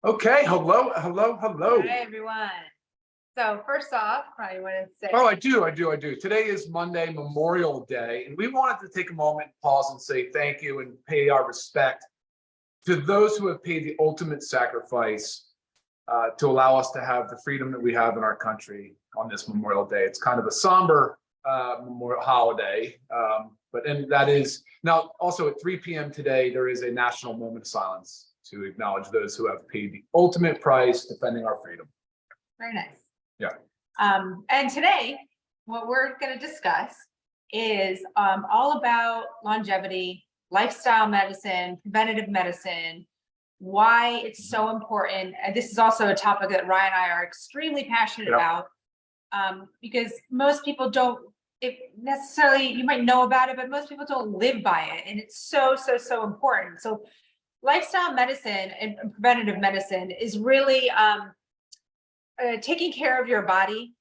Okay, hello. Hi, everyone. So first off, probably want to say. Oh, I do. Today is Monday, Memorial Day, and we wanted to take a moment, pause, and say thank you and pay our respect to those who have paid the ultimate sacrifice to allow us to have the freedom that we have in our country on this Memorial Day. It's kind of a somber memorial holiday, and that is now also at 3 p.m. today, there is a national moment of silence to acknowledge those who have paid the ultimate price defending our freedom. Very nice. Yeah. And today, what we're going to discuss is all about longevity, lifestyle medicine, preventative medicine, why it's so important. And this is also a topic that Ryan and I are extremely passionate about, because most people don't, necessarily, you might know about it, but most people don't live by it. And it's so important. So lifestyle medicine and preventative medicine is really taking care of your body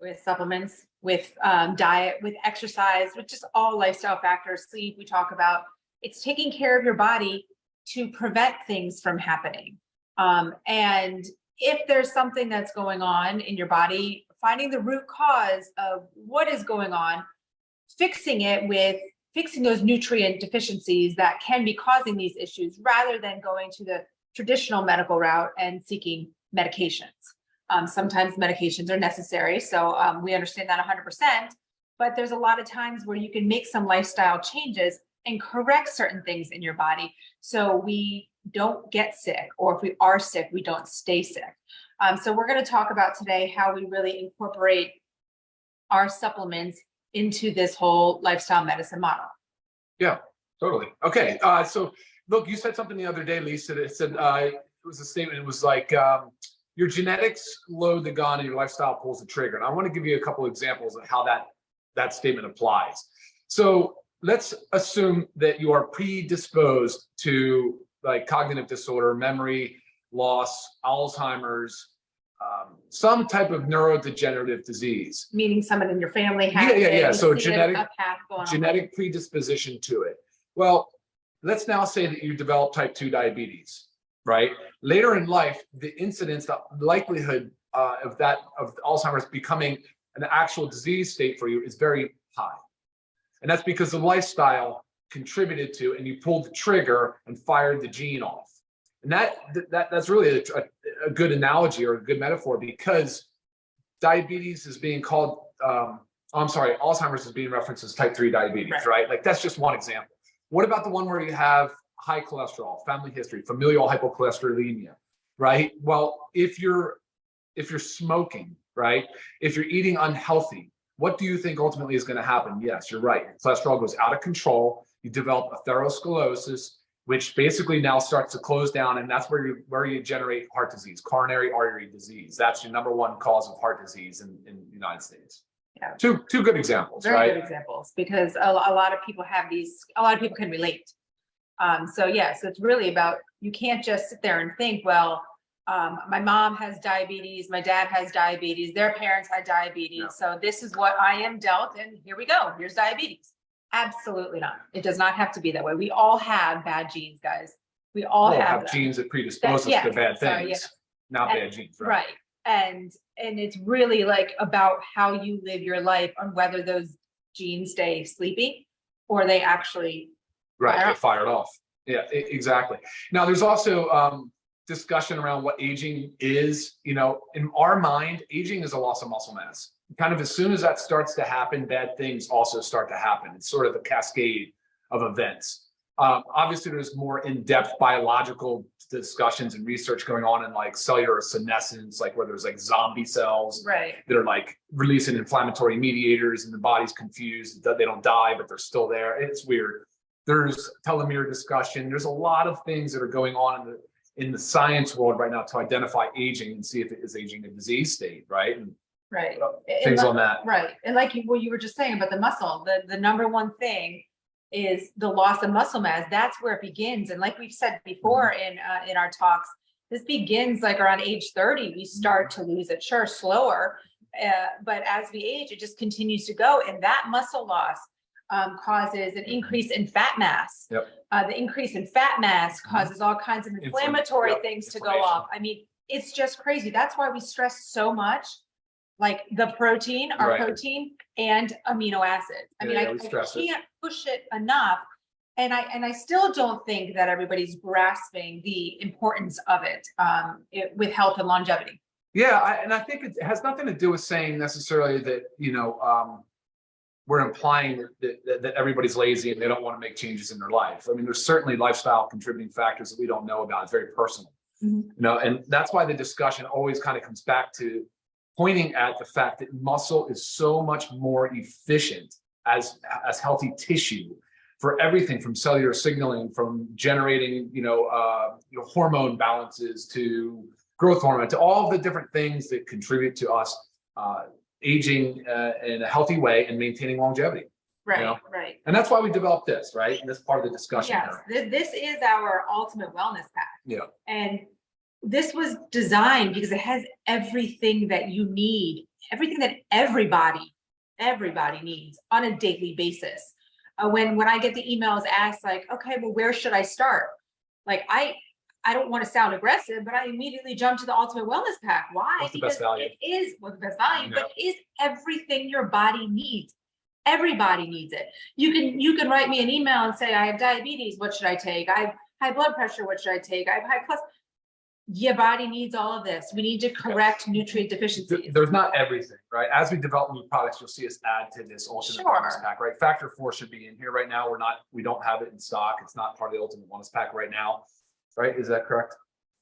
with supplements, with diet, with exercise, with just all lifestyle factors, sleep, we talk about. It's taking care of your body to prevent things from happening. And if there's something that's going on in your body, finding the root cause of what is going on, fixing it with fixing those nutrient deficiencies that can be causing these issues, rather than going to the traditional medical route and seeking medications. Sometimes medications are necessary, so we understand that 100%, but there's a lot of times where you can make some lifestyle changes and correct certain things in your body so we don't get sick, or if we are sick, we don't stay sick. So we're going to talk about today how we really incorporate our supplements into this whole lifestyle medicine model. Yeah, totally. Okay, so look, you said something the other day, Lisa, that said it was a statement. It was like your genetics load the gun and your lifestyle pulls the trigger. And I want to give you a couple of examples of how that statement applies. So let's assume that you are predisposed to like cognitive disorder, memory loss, Alzheimer's, some type of neurodegenerative disease. Meaning someone in your family has Yeah. So genetic predisposition to it. Well, let's now say that you develop type 2 diabetes, right? Later in life, the incidence, the likelihood of Alzheimer's becoming an actual disease state for you is very high. And that's because the lifestyle contributed to, and you pulled the trigger and fired the gene off. And that's really a good analogy or a good metaphor, because diabetes is being called, Alzheimer's is being referenced as type 3 diabetes, right? Like that's just one example. What about the one where you have high cholesterol, family history, familial hypocholesterolemia, right? Well, if you're smoking, right? If you're eating unhealthy, what do you think ultimately is going to happen? Yes, you're right. Your cholesterol goes out of control. You develop atherosclerosis, which basically now starts to close down, and that's where you generate heart disease, coronary artery disease. That's your number one cause of heart disease in the United States. Yeah. Two good examples, right? Very good examples, because a lot of people have these. A lot of people can relate. So it's really about, you can't just sit there and think, well, my mom has diabetes, my dad has diabetes, their parents had diabetes, so this is what I am dealt, and here we go. Here's diabetes. Absolutely not. It does not have to be that way. We all have bad genes, guys. We all have genes that predispose us to bad things, not bad genes, right? Right. And it's really like about how you live your life, on whether those genes stay sleepy or they actually get fired off. Yeah, exactly. Now there's also discussion around what aging is. You know, in our mind, aging is a loss of muscle mass. Kind of as soon as that starts to happen, bad things also start to happen. It's sort of a cascade of events. Obviously, there's more in-depth biological discussions and research going on in like cellular senescence, like where there's like zombie cells that are like releasing inflammatory mediators and the body's confused that they don't die, but they're still there. It's weird. There's telomere discussion. There's a lot of things that are going on in the science world right now to identify aging and see if it is aging a disease state, right? And things on that. Right. And like what you were just saying about the muscle, the number one thing is the loss of muscle mass. That's where it begins. And like we've said before in our talks, this begins like around age 30. We start to lose it, slower. But as we age, it just continues to go. And that muscle loss causes an increase in fat mass. Yep. The increase in fat mass causes all kinds of inflammatory things to go off. I mean, it's just crazy. That's why we stress so much, like the protein, our protein and amino acids. I mean, I can't push it enough. And I still don't think that everybody's grasping the importance of it, with health and longevity. Yeah, and I think it has nothing to do with saying necessarily that, we're implying that everybody's lazy and they don't want to make changes in their life. I mean, there's certainly lifestyle contributing factors that we don't know about. It's very personal, and that's why the discussion always kind of comes back to pointing at the fact that muscle is so much more efficient as healthy tissue for everything from cellular signaling, from generating, hormone balances to growth hormone, to all the different things that contribute to us aging in a healthy way and maintaining longevity. Right, right. And that's why we developed this, right? And that's part of the discussion. Yes, this is our ultimate wellness pack. Yeah. And this was designed because it has everything that you need, everything that everybody needs on a daily basis. When I get the emails asked like, okay, well, where should I start? Like, I don't want to sound aggressive, but I immediately jump to the Ultimate Wellness Pack. Why? What's the because best value? It is the best value, but it is everything your body needs. Everybody needs it. You can write me an email and say, I have diabetes, what should I take? I have high blood pressure, what should I take? I have high cholesterol. Your body needs all of this. We need to correct nutrient deficiencies. There's not everything, right? As we develop new products, you'll see us add to this Ultimate Wellness Pack, right? Factor 4 should be in here right now. We don't have it in stock. It's not part of the Ultimate Wellness Pack right now, right? Is that correct?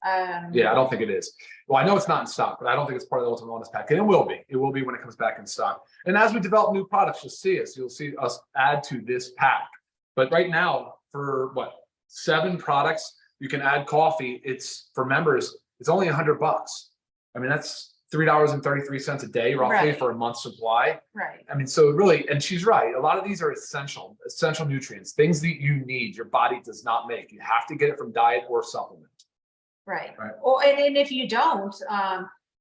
Yeah, I don't think it is. Well, I know it's not in stock, but I don't think it's part of the Ultimate Wellness Pack. And it will be. It will be when it comes back in stock. And as we develop new products, you'll see us add to this pack. But right now, for 7 products, you can add coffee. It's for members, it's only $100. I mean, that's $3.33 a day, roughly, for a month's supply. Right. I mean, so really, and she's right. A lot of these are essential nutrients, things that you need, your body does not make. You have to get it from diet or supplement. Right. Well, and if you don't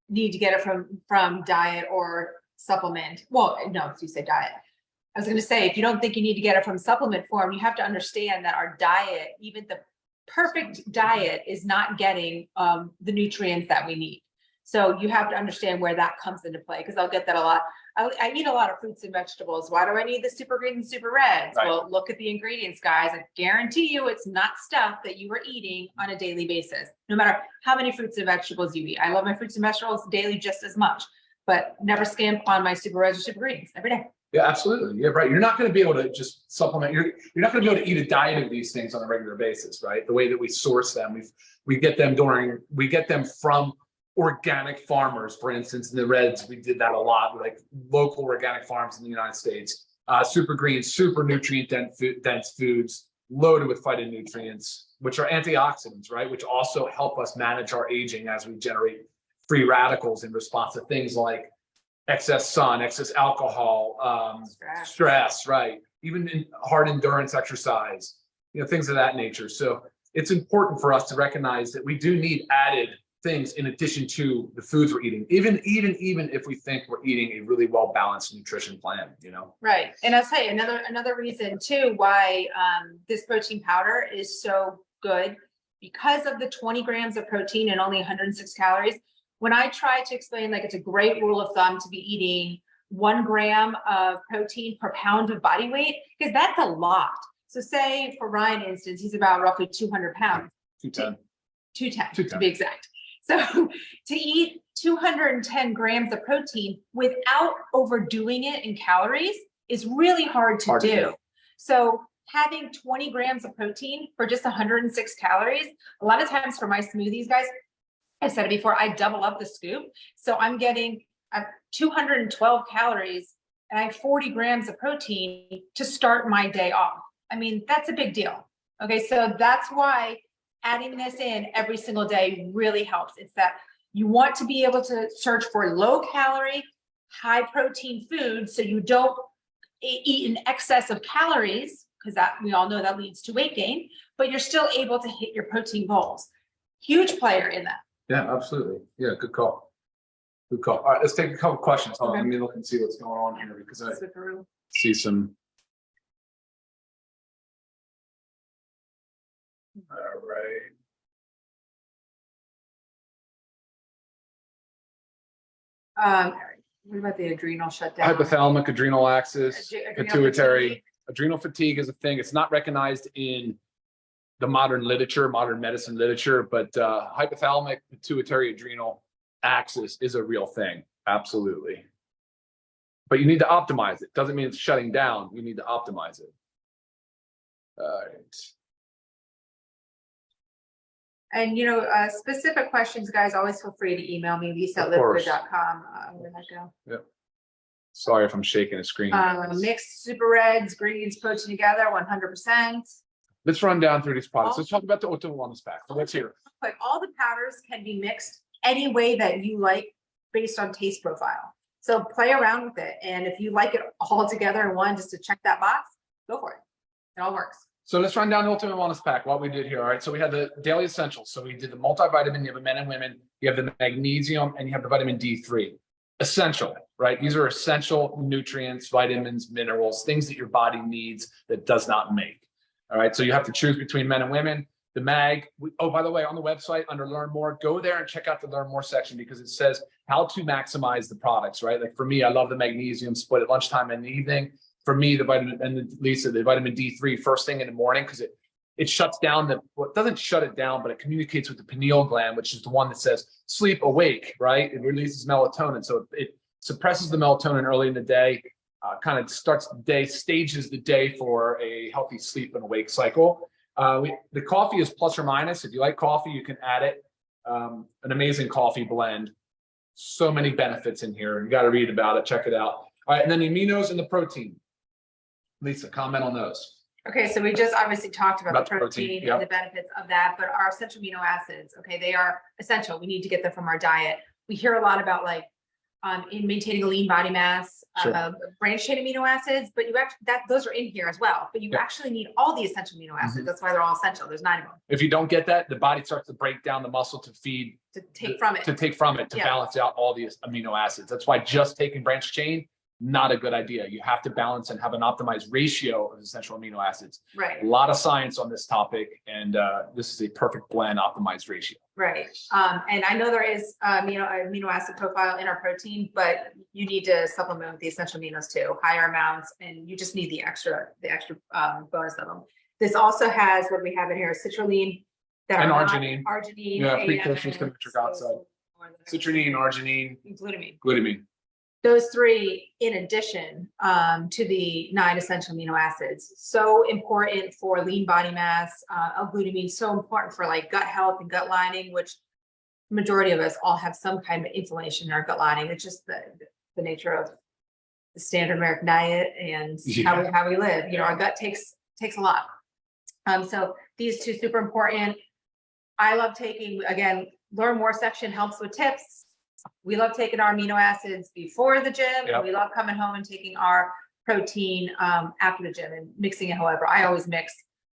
need to get it from diet or supplement, well, no, if you say diet, I was going to say, if you don't think you need to get it from supplement form, you have to understand that our diet, even the perfect diet, is not getting the nutrients that we need. So you have to understand where that comes into play, because I'll get that a lot. I eat a lot of fruits and vegetables. Why do I need the super greens and super reds? Right. Well, look at the ingredients, guys. I guarantee you it's not stuff that you are eating on a daily basis, no matter how many fruits and vegetables you eat. I love my fruits and vegetables daily just as much, but never skimp on my super reds or super greens every day. Yeah, absolutely. Yeah, right. You're not going to be able to just supplement. You're not going to be able to eat a diet of these things on a regular basis, right? The way that we source them, we get them from organic farmers. For instance, in the reds, we did that a lot, like local organic farms in the United States. Super green, super nutrient dense foods loaded with phytonutrients, which are antioxidants, right? Which also help us manage our aging as we generate free radicals in response to things like excess sun, excess alcohol, stress, right? Even in hard endurance exercise, things of that nature. So it's important for us to recognize that we do need added things in addition to the foods we're eating, even if we think we're eating a really well-balanced nutrition plan, Right. And I'll tell you another reason too, why this protein powder is so good, because of the 20 grams of protein and only 106 calories. When I try to explain, like, it's a great rule of thumb to be eating 1 gram of protein per pound of body weight, because that's a lot. So say for Ryan, instance, he's about roughly 200 pounds. 210 to be exact. So to eat 210 grams of protein without overdoing it in calories is really hard to do. So having 20 grams of protein for just 106 calories, a lot of times for my smoothies, guys, I've said it before, I double up the scoop. So I'm getting 212 calories and I have 40 grams of protein to start my day off. I mean, that's a big deal. Okay, so that's why adding this in every single day really helps. It's that you want to be able to search for low calorie, high protein foods so you don't eat in excess of calories, because that we all know that leads to weight gain, but you're still able to hit your protein goals. Huge player in that. Yeah, absolutely. Yeah, good call. Good call. All right, let's take a couple questions. Hold on, let me look and see what's going on here, because I see some All right. What about the adrenal shutdown? Hypothalamic adrenal axis, Adrenal pituitary. fatigue. Adrenal fatigue is a thing. It's not recognized in the modern literature, modern medicine literature, but hypothalamic pituitary adrenal axis is a real thing. Absolutely. But you need to optimize it. Doesn't mean it's shutting down. You need to optimize it. All right. And, you know, specific questions, guys, always feel free to email me, Of course. lisa@livegood.com. Where'd that go? Yep. Sorry if I'm shaking a screen. Mixed super reds, greens, protein together, 100%. Let's run down through these products. Let's talk about the Ultimate Wellness Pack. So let's hear it. Quick, all the powders can be mixed any way that you like based on taste profile. So play around with it. And if you like it all together in one, just to check that box, go for it. It all works. So let's run down the Ultimate Wellness Pack, what we did here. All right. So we had the daily essentials. So we did the multivitamin, you have the men and women, you have the magnesium, and you have the vitamin D3. Essential, right? These are essential nutrients, vitamins, minerals, things that your body needs that does not make. All right. So you have to choose between men and women. The mag, oh, by the way, on the website under Learn More, go there and check out the Learn More section because it says how to maximize the products, right? Like for me, I love the magnesium split at lunchtime and in the evening. For me, the vitamin, and Lisa, the vitamin D3 first thing in the morning because it shuts down well, it doesn't shut it down, but it communicates with the pineal gland, which is the one that says sleep awake, right? It releases melatonin. So it suppresses the melatonin early in the day, kind of starts the day, stages the day for a healthy sleep and awake cycle. The coffee is plus or minus. If you like coffee, you can add it. An amazing coffee blend. So many benefits in here. You got to read about it. Check it out. All right. And then the aminos and the protein. Lisa, comment on those. Okay, so we just obviously talked about the protein yep. and the benefits of that, but our essential amino acids, okay, they are essential. We need to get them from our diet. We hear a lot about like in maintaining a lean body mass, Sure. branched chain amino acids, but you actually those are in here as well. But you Yep. actually need all the essential amino acids. That's why they're all essential. There's 9 of them. If you don't get that, the body starts to break down the muscle to feed To take from it. To Yeah. balance out all these amino acids. That's why just taking branched chain, not a good idea. You have to balance and have an optimized ratio of essential amino acids. Right. A lot of science on this topic, and this is a perfect blend, optimized ratio. Right. And I know there is amino acid profile in our protein, but you need to supplement with the essential aminos too, higher amounts, and you just need the extra bonus of them. This also has what we have in here, citrulline And arginine. Arginine. Yeah, AN, precursors to nitric oxide. Citrulline, arginine, glutamine. glutamine. Those 3 in addition to the 9 essential amino acids. So important for lean body mass, glutamine, so important for like gut health and gut lining, which majority of us all have some kind of inflammation in our gut lining. It's just the nature of the standard American diet and how we live. You know, our gut takes a lot. So these 2 super important. I love taking, again, Learn More section helps with tips. We love taking our amino acids before the gym, Yep. and we love coming home and taking our protein after the gym and mixing it. However, I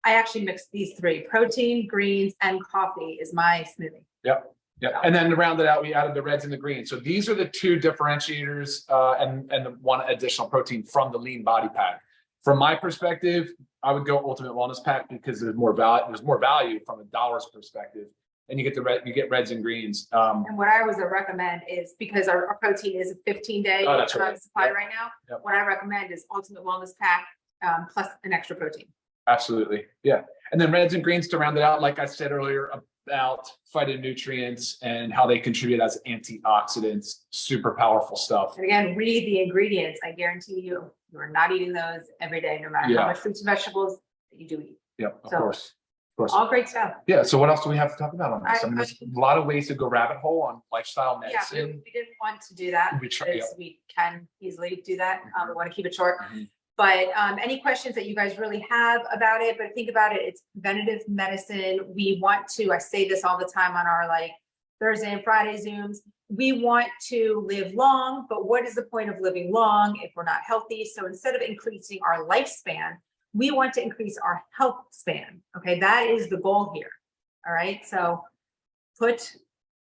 actually mix these 3: protein, greens, and coffee is my smoothie. Yep. Yep. And then to round it out, we added the reds and the greens. So these are the 2 differentiators and the 1 additional protein from the lean body pack. From my perspective, I would go Ultimate Wellness Pack because there's more value from a dollars perspective. And you get reds and greens. And what I always recommend is, because our protein is a 15-day supply Yep. right now. Yep. What I recommend is Ultimate Wellness Pack plus an extra protein. Absolutely. Yeah. And then reds and greens to round it out, like I said earlier, about phytonutrients and how they contribute as antioxidants. Super powerful stuff. And again, read the ingredients. I guarantee you are not eating those every day, no matter how much fruits and vegetables that you do eat. Yep, of course. All great stuff. Yeah. So what else do we have to talk about on this? I mean, there's a lot of ways to go rabbit hole on lifestyle medicine. Yeah, we didn't want to do that. We can easily do that. We want to keep it short. Mhm. But any questions that you guys really have about it, but think about it, it's preventative medicine. We want to, I say this all the time on our like Thursday and Friday Zooms, we want to live long, but what is the point of living long if we're not healthy? So instead of increasing our lifespan, we want to increase our health span. Okay, that is the goal here. All right, so put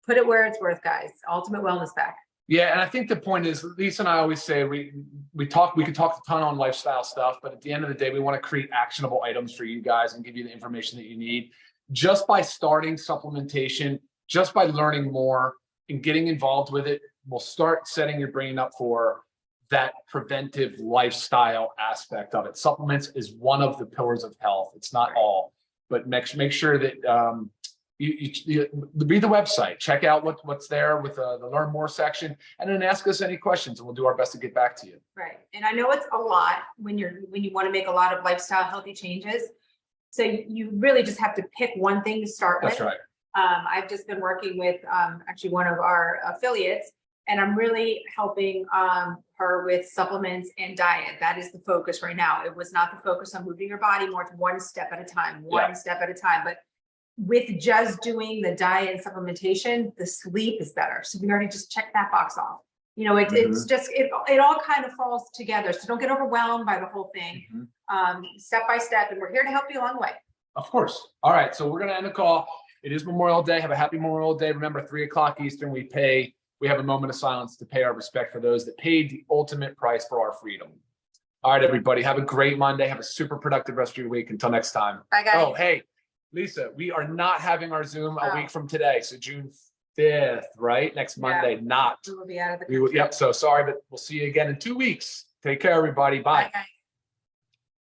it where it's worth, guys. Ultimate Wellness Pack. Yeah, and I think the point is, Lisa and I always say we can talk a ton on lifestyle stuff, but at the end of the day, we want to create actionable items for you guys and give you the information that you need. just by starting supplementation, just by learning more and getting involved with it, will start setting your brain up for that preventive lifestyle aspect of it. Supplements is one of the pillars of health. It's not all, but make sure that you read the website, check out what's there with the learn more section, and then ask us any questions and we'll do our best to get back to you. Right. And I know it's a lot when you want to make a lot of lifestyle healthy changes. So you really just have to pick one thing to start with. That's right. I've just been working with actually one of our affiliates, and I'm really helping her with supplements and diet. That is the focus right now. It was not the focus on moving your body more to one step at a time, step at a time. But with just doing the diet and supplementation, the sleep is better. So we already just checked that box off. You know, it's just, it all kind of falls together. So don't get overwhelmed by the whole thing. Step by step, and we're here to help you along the way. Of course. All right. So we're going to end the call. It is Memorial Day. Have a happy Memorial Day. Remember, 3:00 Eastern, we have a moment of silence to pay our respect for those that paid the ultimate price for our freedom. All right, everybody. Have a great Monday. Have a super productive rest of your week. Until next time. Bye, guys. Oh, hey, Lisa, we are not having our Zoom a week from today. So June 5th, right? Next Monday, not. We will be out of the country. Yep. So sorry, but we'll see you again in 2 weeks. Take care, everybody. Bye. Bye, guys.